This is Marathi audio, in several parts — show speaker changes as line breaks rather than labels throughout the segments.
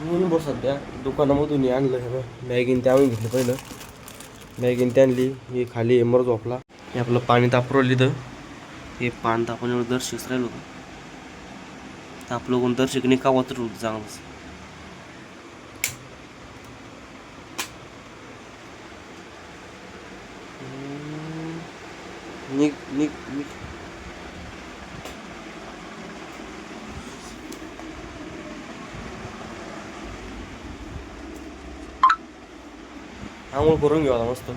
मी बस सध्या दुकानामधून आणलं हे मॅगीन ते आणून घेतलं पहिलं. मॅगीन ते आणली. हे खाली एमर झोपला. हे आपलं पाणी तापवलं इथं. हे पाणी तापवल्यावर दर शिजरायला होतं. तापलं कोण दर शिकणे का वाटत होतं चांगलंच. निक निक निक आंघोळ करून घेऊ आता मस्त.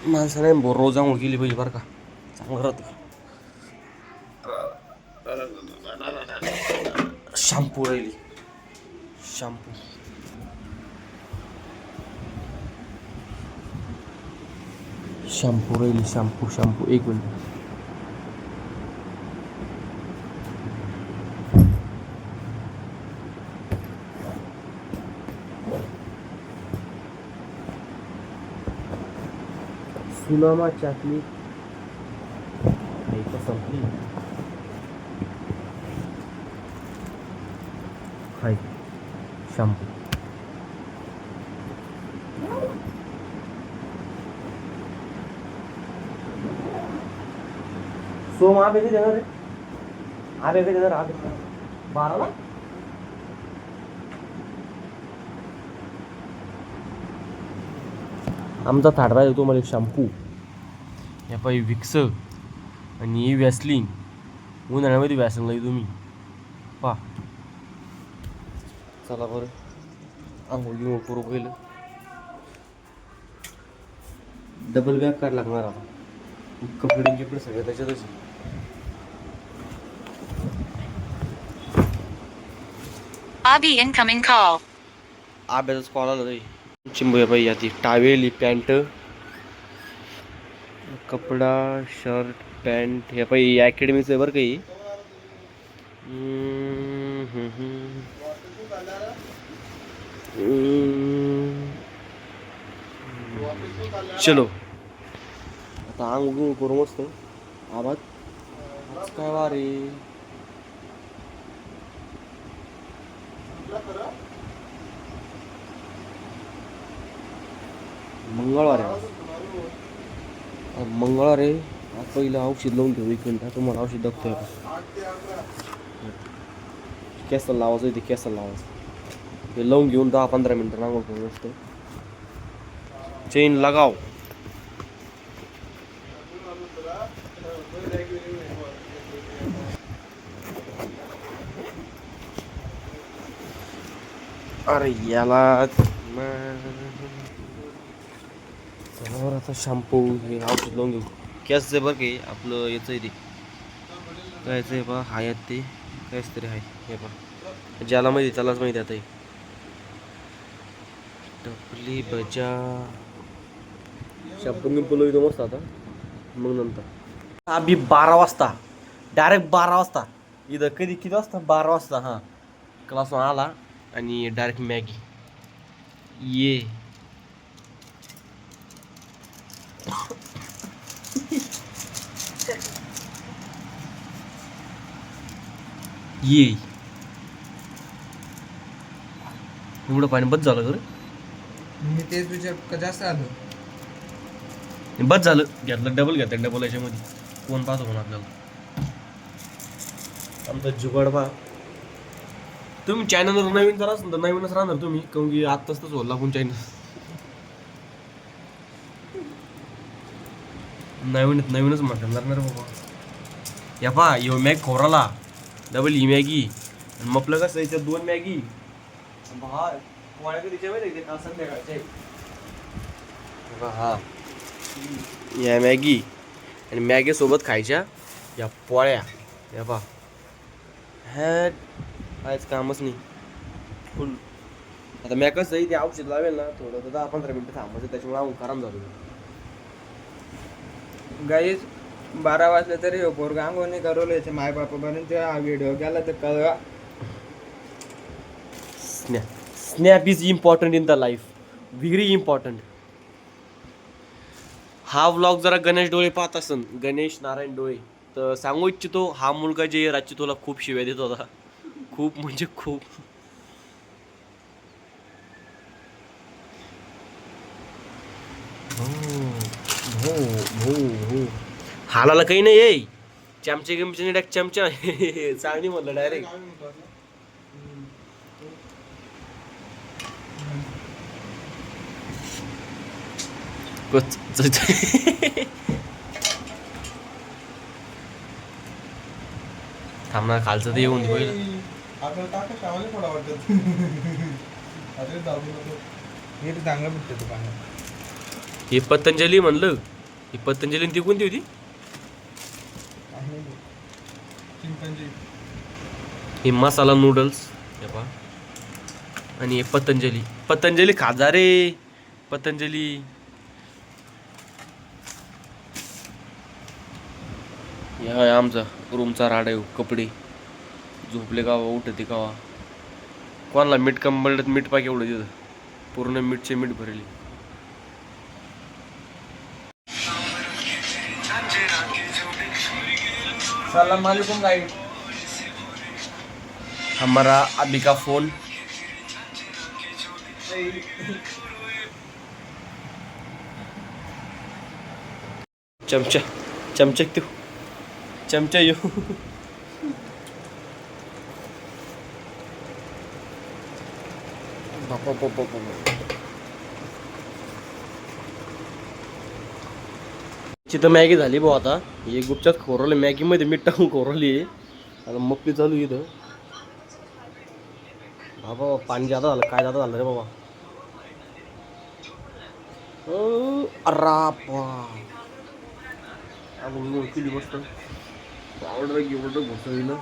माणसाने रोज आंघोळ केली पाहिजे बरं का, चांगलं राहतं. शॅम्पू राहिली, शॅम्पू शॅम्पू राहिली, शॅम्पू शॅम्पू. एक मिनिट. सुनामा चाटणी का संपली. हाय शॅम्पू. सोम आबे कधी देणार रे? आबे कधी देणार? आबे 12ला. आमचा थाडरा देतो मला एक शॅम्पू. या पायी विक्स आणि वॅसलिन. उन्हाळ्यामध्ये वॅसलिन लाई तुम्ही पा. चला बरं आंघोळ गिंघोळ करू पहिलं. डबल बॅग काढ लागणार आता. कपडे गिपडे सगळं त्याच्यातच.
आबी इनकमिंग कॉल.
आब्याचाच कॉल आला रे. चिंबूया बाई याती टावेल, पॅन्ट, कपडा, शर्ट, पॅन्ट. हे पाहिजे अकॅडमीचं आहे बरं काही. चलो आता आंघोळ करू मस्त. आवाज काय वारे. मंगळवार आहे. पहिलं औषध लावून ठेवू. एक मिनिट तुम्हाला औषध दाखतोय. केसाला लावायचं आहे ते, केसाला लावायचं. हे लावून घेऊन 10-15 मिनिटं आंघोळ करून असतो. चेन लगाव. अरे याला आता शॅम्पू हे औषध लावून घेऊ. केस बरं काही आपलं याचं आहे ते कायचं आहे बा. हायात ते कायच तरी आहे. हे बा ज्याला माहिती त्यालाच माहिती. आता टपली बजा शॅम्पू गिंपू लावतो मस्त आता. मग नंतर आम्ही 12 वाजता डायरेक्ट 12 वाजता इथं. किती वाजता? 12 वाजता. हां क्लासवर आला आणि डायरेक्ट मॅगी. ये ये एवढं पाणी बस झालं का रे?
मी तेच विचार जास्त आलं.
बस झालं. घेतलं डबल घेतलं. डबल याच्यामध्ये कोण पाहतो म्हणून आपल्याला. आमचा जुगाड बा. तुम्ही चॅनलवर नवीन जर असेल तर नवीनच राहणार तुम्ही. काऊन की आत्ताच तर होला आपण चॅनल नवीनच म्हणणार ना रे बाबा. या पा यो मॅग खोराला डबल ही मॅगी. आणि मग आपलं कसं याच्यात 2 मॅगी. हा पोळ्या कधीच्या माहिती काल संध्याकाळच्या. हा या मॅगी आणि मॅगी सोबत खायच्या या पोळ्या. या पा हॅट कायच कामच नाही फुल. आता मॅ कसं आहे ते औषध लावेल ना थोडं 10-15 मिनिटं थांबायचं. त्याच्यामुळे आऊन आराम झालो.
गाईज 12 वाजले तरी पोरगा आंघोळ नाही करवलं. याचे माय बापा बनून ते व्हिडिओ गेला तर कळवा.
Snap is important in the life. Very important. हा व्लॉग जरा गणेश डोळे पाहत असन. गणेश नारायण डोळे तर सांगू इच्छितो हा मुलगा जे रात्री तुला खूप शिव्या देत होता, खूप म्हणजे खूप. हालाला काही नाही आहे, चमचे गिमचे डायरेक्ट चमचा चांगली म्हणलं डायरेक्ट. थांब ना, खालचं ते येऊन होईल.
हे तर चांगलं भेटतं दुकानात.
हे पतंजली म्हणलं, ही पतंजली ती कोणती होती? हे मसाला नूडल्स हे पहा, आणि हे पतंजली. पतंजली खाजा रे, पतंजली. हे आहे आमचा रूमचा राडा. कपडे झोपले गावा, उठते गावा. कोणाला मीठ कंबळत मीठ पाक एवढं तिथं, पूर्ण मीठचे मीठ भरले.
सलाम वालेकुम गाइड.
हमारा अभी का फोन चमचा चमचा तू चमचा यो. तिथं मॅगी झाली भाऊ. आता हे गुपचात खोरवले, मॅगी मध्ये मीठ टाकून खोरवली. आता मक्की चालू इथं. बाबा पाणी जादा झालं, काय जादा झालं रे बाबा. केली मस्त आवड एवढं घोसळीनं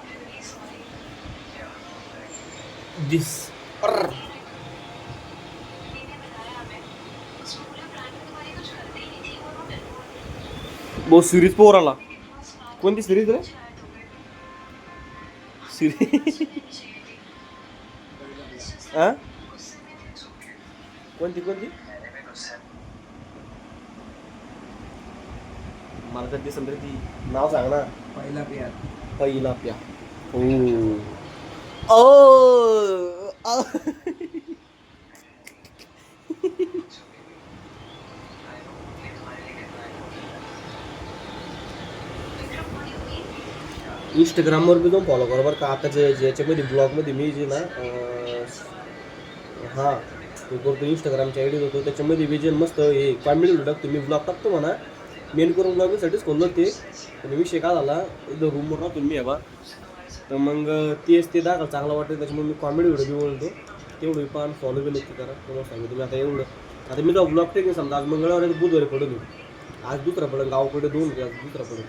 दिस. बहुत सिरीज पोर आला. कोणती सिरीज रे? सिरीज कोणती कोणती? मला तर दिसत रे ती. नाव सांग ना.
पहिला प्यार.
पहिला प्या. ओ इंस्टाग्रामवर बी जाऊन फॉलो करा बरं का. आता ज्याच्यामध्ये ब्लॉगमध्ये मी जे ना हां ते करतो, इंस्टाग्रामच्या आयडी होतो त्याच्यामध्ये बी जे मस्त हे कॉमेडी व्हिडिओ टाकतो मी. ब्लॉग टाकतो म्हणा, मेन करून ब्लॉगसाठीच खोललं ते. आणि विषय काय झाला, एकदा रूमवर राहतो मी हवा, तर मग तेच ते दाखल चांगलं वाटतं, त्याच्यामुळे मी कॉमेडी व्हिडिओ बी बोलतो. तेवढं पण फॉलो बी नक्की करा. तुम्हाला सांगितलं मी आता एवढं. आता मी तो ब्लॉग टेक समजा आज मंगळवार आहे, बुधवारी पडून आज दुसरा पडेल, गावाकडे 2 आज दुसरा पडेल.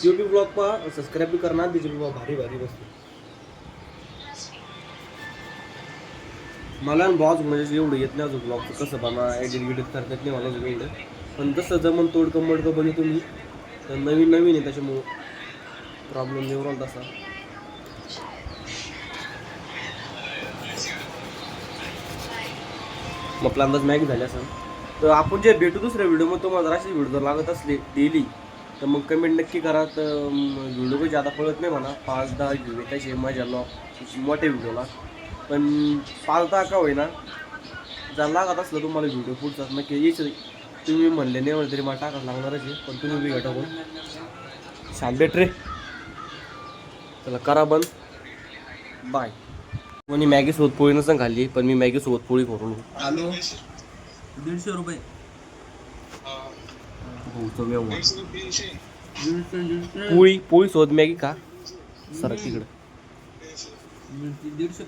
यूट्यूब ब्लॉग पहा, सबस्क्राईब बी करणार. त्याची भारी भारी वस्तू मला ब्लॉग म्हणजे एवढं येत नाही अजून. ब्लॉगचं कसं बना एडिट करता येत नाही मला अजून एवढं. पण तसं जमन तोडकं मडकं बघितलं तुम्ही तर नवीन नवीन आहे, त्याच्यामुळं प्रॉब्लेम नाही राहिला तसा. मग अंदाज मॅगी झाली असं. तर आपण जे भेटू दुसऱ्या व्हिडिओमध्ये, तुम्हाला अशी व्हिडिओ जर लागत असले डेली तर मग कमेंट नक्की करा. तर व्हिडिओ काही जादा पळत नाही म्हणा, 5-10 व्हिडिओ त्याचे मजा मोठ्या व्हिडिओला. पण 5-10 का होईना जर लागत असलं तुम्हाला व्हिडिओ पुढचा नक्की यायचं. तुम्ही म्हणले नाही म्हणलं तरी मला टाकाच लागणारच आहे, पण तुम्ही बी घटा करून शांत रे. चला करा बंद, बाय. कोणी मॅगीसोबत पोळी नसं खाल्ली, पण मी मॅगीसोबत पोळी करून
आलो 150 रुपये.
पोळी सोबत मॅगी का सर तिकडं
150